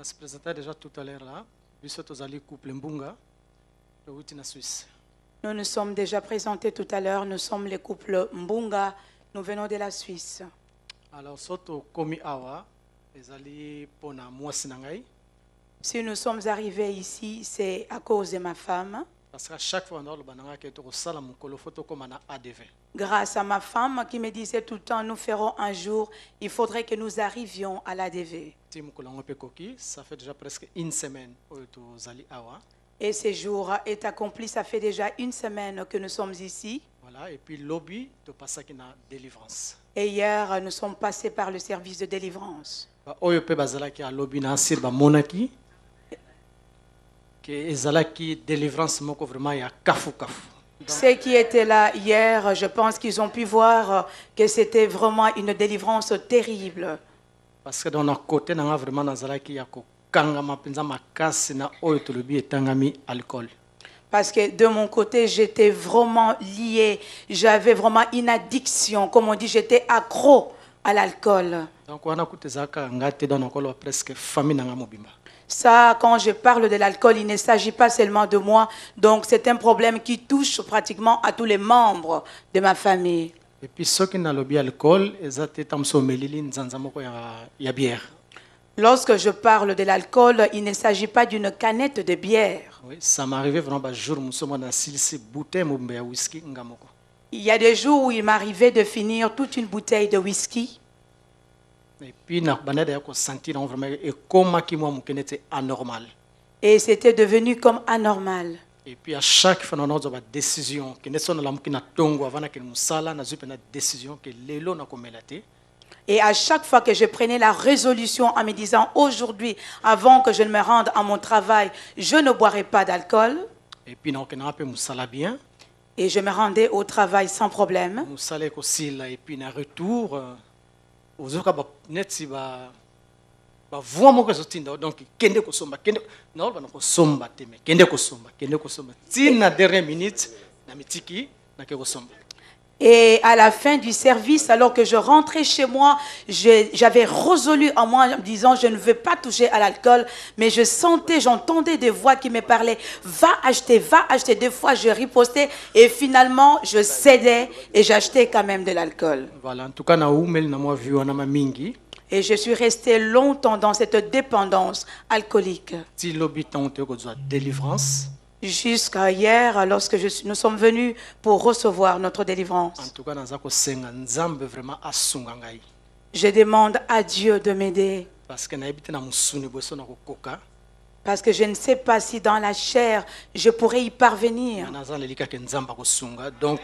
a se présenté déjà tout à l'heure là. Biso tozali couple Mbunga, le wuti na Suisse. Nous nous sommes déjà présentés tout à l'heure. Nous sommes les couples Mbunga. Nous venons de la Suisse. Alors soto komi awa, ezali pona mwasi na ngai. Si nous sommes arrivés ici, c'est à cause de ma femme. Parce qu'à chaque fois on a le bananga que toko sala mukolo photo comme na ADV. Grâce à ma femme qui me disait tout le temps, nous ferons un jour, il faudrait que nous arrivions à l'ADV. Ti mukolo ngope koki, ça fait déjà presque une semaine oyo tozali awa. Et ce jour est accompli, ça fait déjà une semaine que nous sommes ici. Voilà, et puis lobby to pasaki na délivrance. Et hier, nous sommes passés par le service de délivrance. Ba oyo pe bazalaki a lobby na sir ba monaki. Que ezalaki délivrance moko vraiment ya kafu kafu. Ceux qui étaient là hier, je pense qu'ils ont pu voir que c'était vraiment une délivrance terrible. Parce que dans notre côté, nous avons vraiment nazalaki ya kokangama penza makasi na oyo tolobi etangami alcool. Parce que de mon côté, j'étais vraiment liée. J'avais vraiment une addiction. Comme on dit, j'étais accro à l'alcool. Donc wana kutezaka ngate dans nakolo presque famille nanga mobimba. Ça, quand je parle de l'alcool, il ne s'agit pas seulement de moi. Donc, c'est un problème qui touche pratiquement à tous les membres de ma famille. Et puis, ceux qui n'ont pas l'alcool, ils ont été ya bière. Lorsque je parle de l'alcool, il ne s'agit pas d'une canette de bière. Oui, ça m'est arrivé vraiment un jour, bouteille ya whisky ngamoko. Il y a des jours où il m'arrivait de finir toute une bouteille de whisky. Et puis, na banade ya ko sentir vraiment et comme qui moi mukenete anormal. Et c'était devenu comme anormal. Et puis à chaque fois on a une décision que ne sont la mukina tongo avant que musala na zupe na décision que lelo na komelate. Et à chaque fois que je prenais la résolution en me disant aujourd'hui, avant que je ne me rende à mon travail, je ne boirai pas d'alcool. Et puis na okena pe musala bien. Et je me rendais au travail sans problème. Musala ko sila et puis na retour ozoka ba netsi ba voix moko zotinda donc kende ko somba kende na olba na ko somba teme kende ko somba tina dernière minute na mitiki na ke ko somba. Et à la fin du service, alors que je rentrais chez moi, j'avais résolu en moi en me disant je ne veux pas toucher à l'alcool, mais je sentais, j'entendais des voix qui me parlaient va acheter. Des fois je ripostais et finalement je cédais et j'achetais quand même de l'alcool. Voilà, en tout cas na umel na moi vu wana mingi. Et je suis restée longtemps dans cette dépendance alcoolique. Ti l'habitant te ko délivrance. Jusqu'à hier, lorsque nous sommes venus pour recevoir notre délivrance. En tout cas, Nzambe vraiment asunga ngai. Je demande à Dieu de m'aider. Parce que na ebite na musuni boso na kokoka. Parce que je ne sais pas si dans la chair, je pourrais y parvenir. Donc,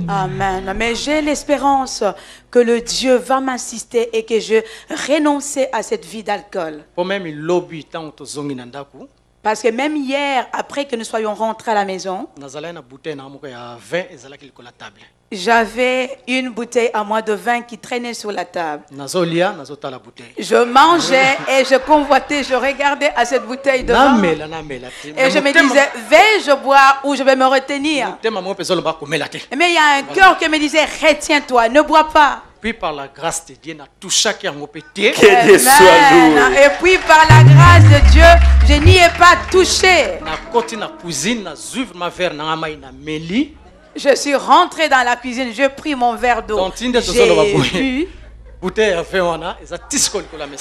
Amen. Mais j'ai l'espérance que le Dieu va m'assister et que je renonce à cette vie d'alcool. Parce que même hier, après que nous soyons rentrés à la maison, j'avais une bouteille à moi de vin qui traînait sur la table. Je mangeais et je convoitais, je regardais à cette bouteille de vin. Et je me disais, vais-je boire ou je vais me retenir? Mais il y a un cœur qui me disait, retiens-toi, ne bois pas. Puis par la grâce de Dieu, que Dieu soit loué. Et puis par la grâce de Dieu, je n'y ai pas touché. Je suis rentré dans la cuisine, j'ai pris mon verre d'eau, j'ai bu.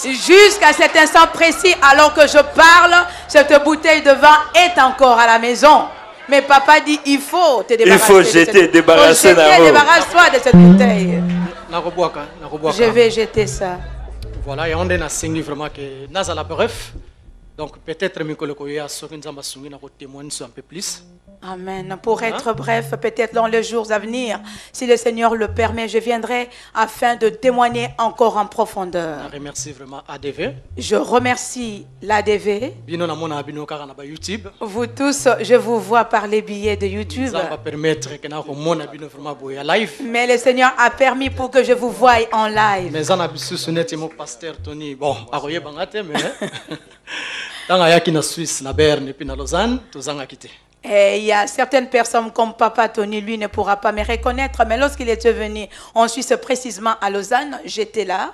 Jusqu'à cet instant précis, alors que je parle, cette bouteille de vin est encore à la maison. Mais papa dit, il faut te débarrasser. Il faut jeter, débarrasser. Débarrasse-toi de cette bouteille. Je vais jeter ça. Voilà, et on a signé vraiment que Nazala bref. Donc peut-être que témoigner un peu plus. Amen. Pour être bref, peut-être dans les jours à venir, si le Seigneur le permet, je viendrai afin de témoigner encore en profondeur. Je remercie vraiment ADV. Je remercie l'ADV. Vous tous, je vous vois par les billets de YouTube. Mais le Seigneur a permis pour que je vous voie en live. Et il y a certaines personnes comme Papa Tony, lui ne pourra pas me reconnaître, mais lorsqu'il était venu en Suisse, précisément à Lausanne, j'étais là.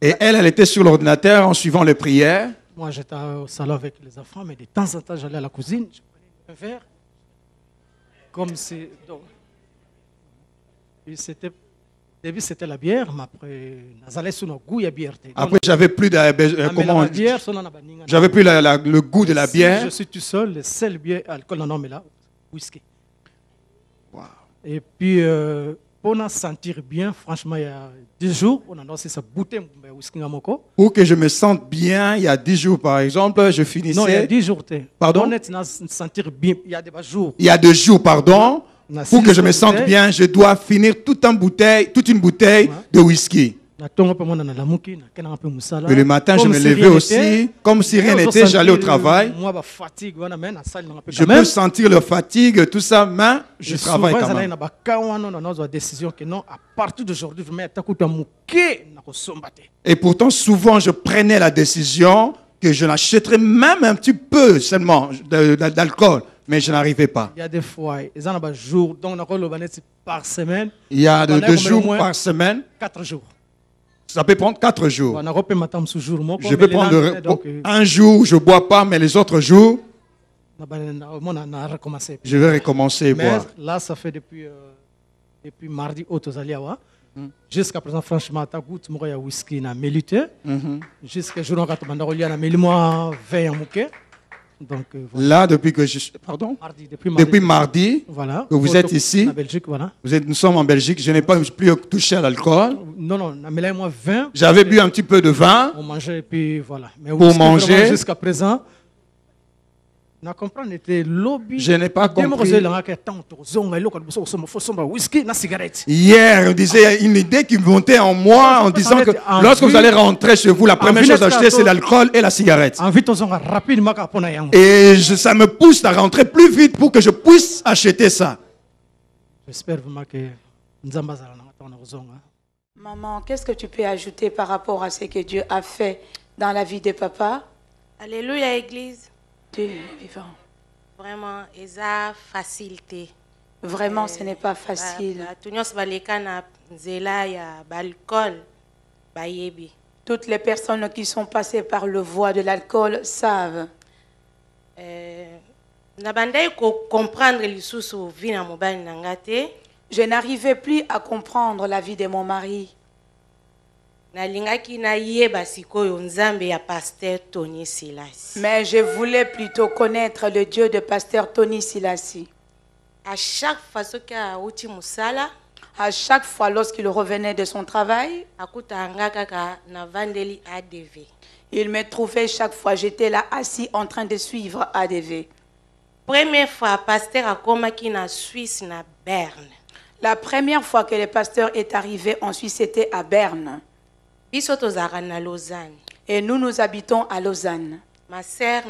Et elle était sur l'ordinateur en suivant les prières. Moi, j'étais au salon avec les enfants, mais de temps en temps, j'allais à la cuisine, je prenais un verre. Comme c'est... C'était... Au début, c'était la bière, mais après, j'avais plus j'avais plus le goût de la bière. Je suis tout seul, le seul bière alcool, non, mais là, whisky. Wow. Et puis, pour nous sentir bien, franchement, il y a 10 jours, on a lancé sa bouteille de whisky. Pour que je me sente bien, il y a 10 jours, par exemple, je finissais... Non, il y a 10 jours. Pardon? Sentir bien, il y a des jours. Il y a 2 jours, pardon. Pour que je me sente bien, je dois finir toute une bouteille de whisky. Et le matin, je me levais aussi. Comme si rien n'était, j'allais au travail. Je peux sentir la fatigue, tout ça, mais je travaille quand même. Et pourtant, souvent, je prenais la décision que je n'achèterais même un petit peu seulement d'alcool. Mais je n'arrivais pas. Il y a des fois, il y a des jours, donc par semaine. Il y a 2 jours par semaine. 4 jours. Ça peut prendre 4 jours. Je peux prendre un jour, je ne bois pas, mais les autres jours, je vais recommencer à boire. Là, ça fait depuis mardi, jusqu'à présent, franchement, tu as goûté whisky na mélité. Jusqu'à jour, on a donc, voilà. Là, depuis que depuis mardi voilà, que vous êtes ici, Belgique, voilà. Nous sommes en Belgique, je n'ai pas plus touché à l'alcool. Non, j'avais bu un petit peu de vin. On mangeait et puis voilà. Mais pour manger. Jusqu'à présent, je n'ai pas compris. Hier, on disait une idée qui montait en moi en disant que lorsque vous allez rentrer chez vous, la première chose à acheter, c'est l'alcool et la cigarette. Et ça me pousse à rentrer plus vite pour que je puisse acheter ça. J'espère vraiment que Maman, qu'est-ce que tu peux ajouter par rapport à ce que Dieu a fait dans la vie de papa? Alléluia, Église. Dieu est vivant. Vraiment, ça facilité. Vraiment, ce n'est pas facile. Toutes les personnes qui sont passées par le voie de l'alcool savent. Je n'arrivais plus à comprendre la vie de mon mari. Mais je voulais plutôt connaître le Dieu de pasteur Tony Silassi. À chaque fois lorsqu'il revenait de son travail, il me trouvait chaque fois, j'étais là assis en train de suivre ADV. Première fois, pasteur a commencé en Suisse, na Berne. La première fois que le pasteur est arrivé en Suisse, c'était à Berne. Et nous habitons à Lausanne. Ma sœur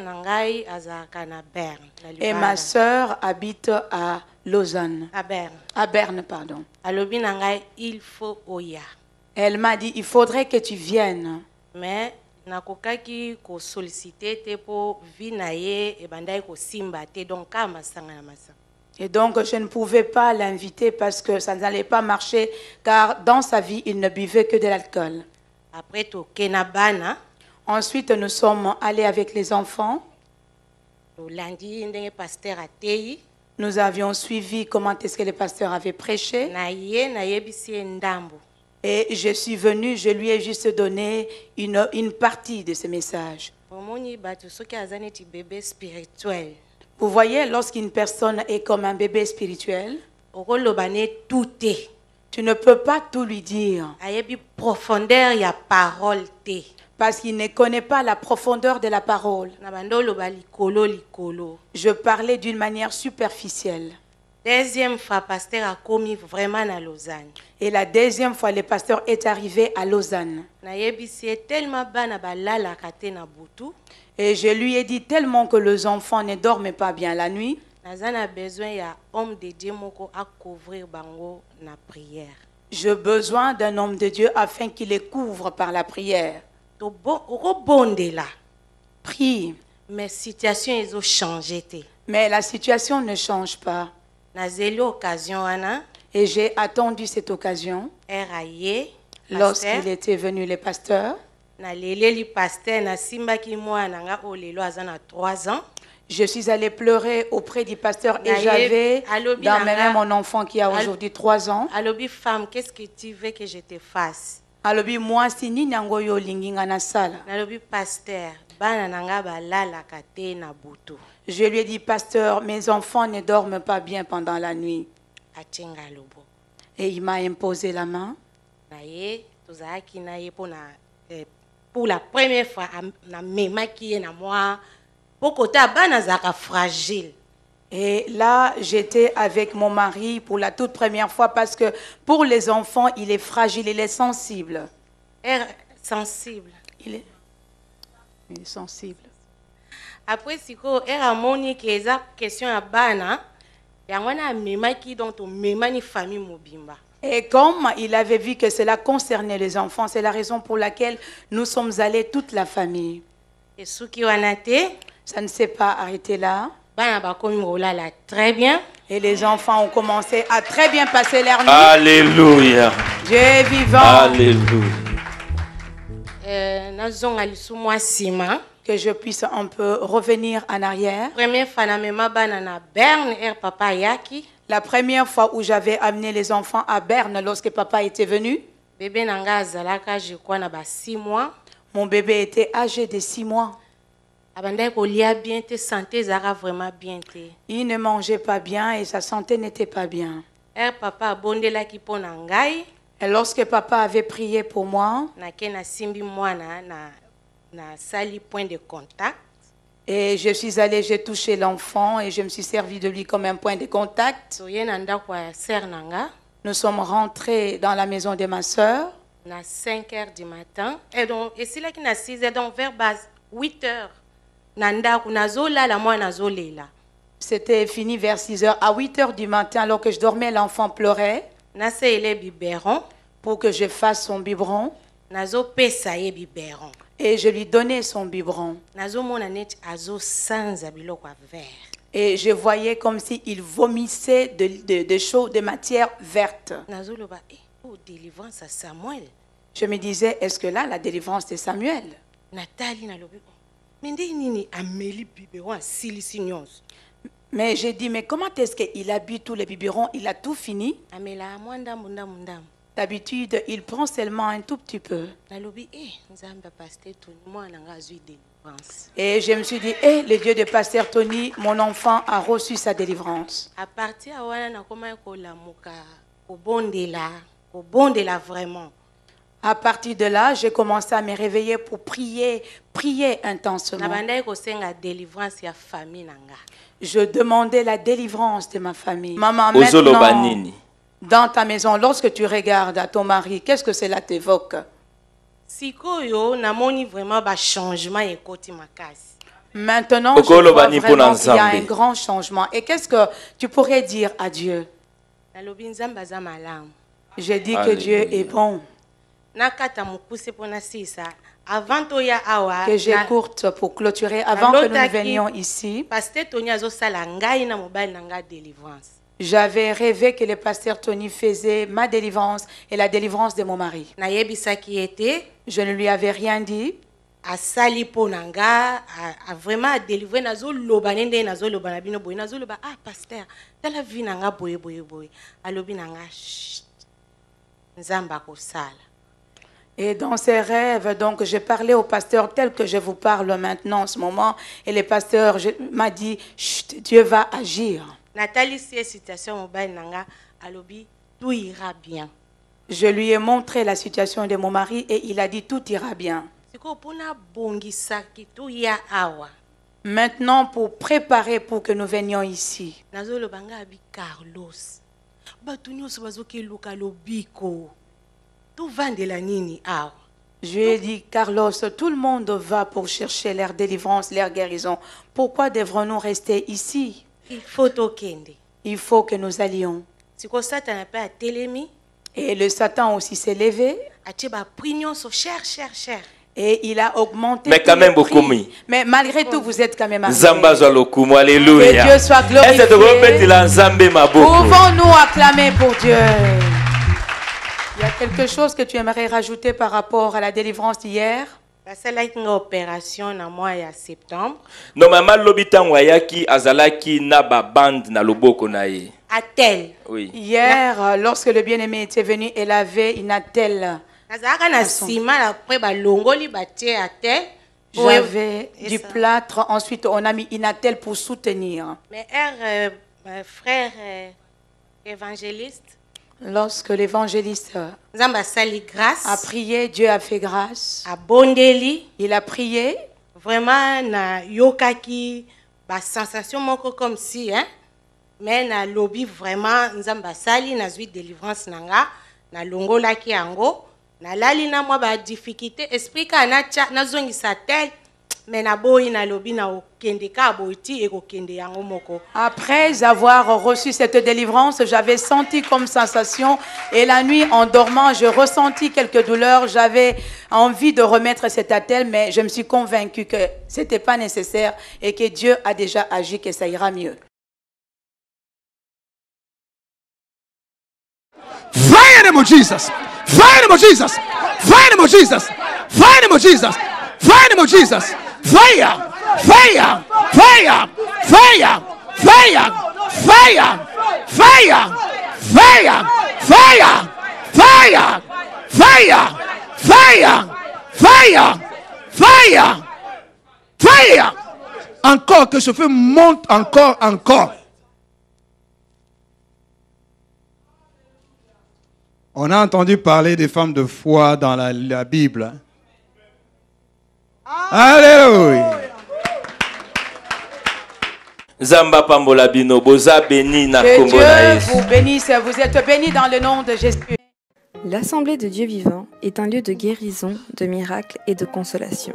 et ma sœur habite à Lausanne. À Berne. À Berne, pardon. Il faut oya. Elle m'a dit, il faudrait que tu viennes. Mais nakokaki ko solliciter te po vinaye e bandai ko simba te donc kama sanga na masa. Et donc, je ne pouvais pas l'inviter parce que ça n'allait pas marcher, car dans sa vie, il ne buvait que de l'alcool. Après, to kenabana. Ensuite, nous sommes allés avec les enfants. Nous avions suivi comment est-ce que le pasteur avait prêché. Et je suis venue, je lui ai juste donné une partie de ce message. Vous voyez, lorsqu'une personne est comme un bébé spirituel, tu ne peux pas tout lui dire. Profondeur, il y a parole. Parce qu'il ne connaît pas la profondeur de la parole. Je parlais d'une manière superficielle. Deuxième fois, pasteur a commis vraiment à Lausanne. Et la deuxième fois, le pasteur est arrivé à Lausanne. Et je lui ai dit tellement que les enfants ne dorment pas bien la nuit. J'ai besoin d'un homme de Dieu afin qu'il les couvre par la prière. Prie. Mais situation ils ont changé. Mais la situation ne change pas. Occasion et j'ai attendu cette occasion. Lorsqu'il était venu, les pasteurs, je suis allée pleurer auprès du pasteur et j'avais dans mes mains mon enfant qui a aujourd'hui 3 ans. Femme, qu'est-ce que tu veux que je te fasse? Moi, si ni nangoyo linginga na sala. Pasteur, bana nanga balala kate na butu. Je lui ai dit, pasteur, mes enfants ne dorment pas bien pendant la nuit. Et il m'a imposé la main. Pour la première fois, fragile. Et là, j'étais avec mon mari pour la toute première fois parce que pour les enfants, il est fragile, il est sensible. Sensible. Il est sensible. Après, si vous avez une question à bana, il y a une famille mobimba. Et comme il avait vu que cela concernait les enfants, c'est la raison pour laquelle nous sommes allés toute la famille. Et ceux qui ont été, ça ne s'est pas arrêté là. Très bien. Et les enfants ont commencé à très bien passer leur nuit. Alléluia. Dieu est vivant. Alléluia. Que je puisse un peu revenir en arrière. La première fois où j'avais amené les enfants à Berne lorsque papa était venu. Mon bébé était âgé de 6 mois. Il ne mangeait pas bien et sa santé n'était pas bien. Et lorsque papa avait prié pour moi, et je suis allée, j'ai touché l'enfant et je me suis servi de lui comme un point de contact. Nous sommes rentrés dans la maison de ma soeur. À 5 heures du matin. Et donc, et c'est là qu'il y a 6 heures, donc vers 8 heures. C'était fini vers 6 heures. À 8 heures du matin, alors que je dormais, l'enfant pleurait. Pour que je fasse son biberon. Et je lui donnais son biberon. Et je voyais comme s'il vomissait de matière verte. Je me disais, est-ce que là, la délivrance de Samuel? Mais j'ai dit, mais comment est-ce qu'il a bu tous les biberons? Il a tout fini. D'habitude, il prend seulement un tout petit peu. Et je me suis dit, le Dieu de Pasteur Tony, mon enfant a reçu sa délivrance. À partir vraiment. À partir de là, j'ai commencé à me réveiller pour prier intensement. Je demandais la délivrance de ma famille. Maman, maintenant, dans ta maison, lorsque tu regardes à ton mari, qu'est-ce que cela t'évoque? Maintenant, je vois vraiment qu'il y a un grand changement. Et qu'est-ce que tu pourrais dire à Dieu? Je dis que Dieu est bon. Que j'écoute pour clôturer avant que nous venions ici. J'avais rêvé que le pasteur Tony faisait ma délivrance et la délivrance de mon mari. Je ne lui avais rien dit. Vraiment délivré pasteur tala vie nanga boye alobi nanga nzamba ko sala. Et dans ces rêves, donc, je parlais au pasteur tel que je vous parle maintenant en ce moment. Et le pasteur m'a dit, chut, Dieu va agir. Tout ira bien. Je lui ai montré la situation de mon mari et il a dit, tout ira bien. Maintenant, pour préparer pour que nous venions ici. Je lui ai dit, Carlos, tout le monde va pour chercher leur délivrance, leur guérison. Pourquoi devrons-nous rester ici? Il faut que nous allions. Et le Satan aussi s'est levé. Et il a augmenté. Mais quand même beaucoup mis. Mais malgré tout, vous êtes quand même arrivés. Alléluia. Que Dieu soit glorifié. Pouvons-nous acclamer pour Dieu? Il y a quelque chose que tu aimerais rajouter par rapport à la délivrance d'hier? Une opération na mois ya septembre. Normalement l'hôpital wayaki azalaki na ba bande na loboko na ye. Atel. Oui. Hier, lorsque le bien-aimé était venu, il avait une attelle. J'avais du plâtre, ensuite on a mis une attelle pour soutenir. Mais frère évangéliste, lorsque l'évangéliste a prié, Dieu a fait grâce. Il a prié. Vraiment, na yokaki ba sensation moko comme si, hein. Mais na lobby vraiment, nzamba sali na zui délivrance nanga, na longola ki ango, na lali na mwa ba difficulté, esprit ka na cha na zongi sa tel. Après avoir reçu cette délivrance, j'avais senti comme sensation et la nuit en dormant, je ressentis quelques douleurs. J'avais envie de remettre cet attelle, mais je me suis convaincue que ce n'était pas nécessaire et que Dieu a déjà agi, que ça ira mieux. Fire name of Jesus! Fire name of Jesus! Fire name of Jesus! Fire name of Jesus! Fire name of Jesus! Fire! Fire! Fire! Fire! Fire! Fire! Fire! Fire! Fire! Fire! Fire! Fire! Fire! Fire! Fire! Encore que ce feu monte encore. On a entendu parler des femmes de foi dans la Bible. Alléluia. Zamba pambola bino boza béni na que kombo na Yesu. Dieu vous bénisse, vous êtes bénis dans le nom de Jésus. L'Assemblée de Dieu vivant est un lieu de guérison, de miracles et de consolation.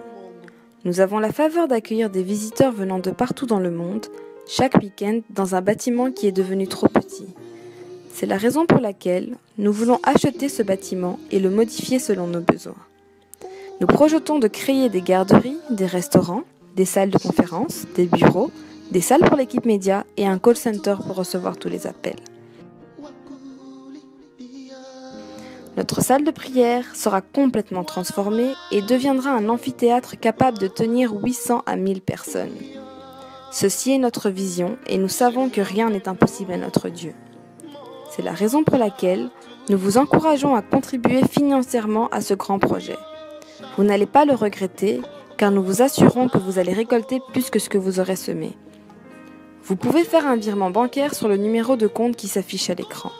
Nous avons la faveur d'accueillir des visiteurs venant de partout dans le monde, chaque week-end dans un bâtiment qui est devenu trop petit. C'est la raison pour laquelle nous voulons acheter ce bâtiment et le modifier selon nos besoins. Nous projetons de créer des garderies, des restaurants, des salles de conférence, des bureaux, des salles pour l'équipe média et un call center pour recevoir tous les appels. Notre salle de prière sera complètement transformée et deviendra un amphithéâtre capable de tenir 800 à 1000 personnes. Ceci est notre vision et nous savons que rien n'est impossible à notre Dieu. C'est la raison pour laquelle nous vous encourageons à contribuer financièrement à ce grand projet. Vous n'allez pas le regretter, car nous vous assurons que vous allez récolter plus que ce que vous aurez semé. Vous pouvez faire un virement bancaire sur le numéro de compte qui s'affiche à l'écran.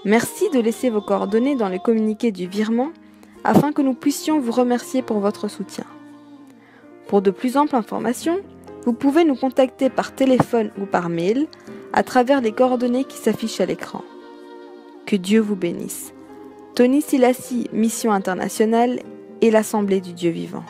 Merci de laisser vos coordonnées dans le communiqué du virement, afin que nous puissions vous remercier pour votre soutien. Pour de plus amples informations, vous pouvez nous contacter par téléphone ou par mail, à travers les coordonnées qui s'affichent à l'écran. Que Dieu vous bénisse. Tony Silassi, Mission Internationale et l'Assemblée du Dieu vivant.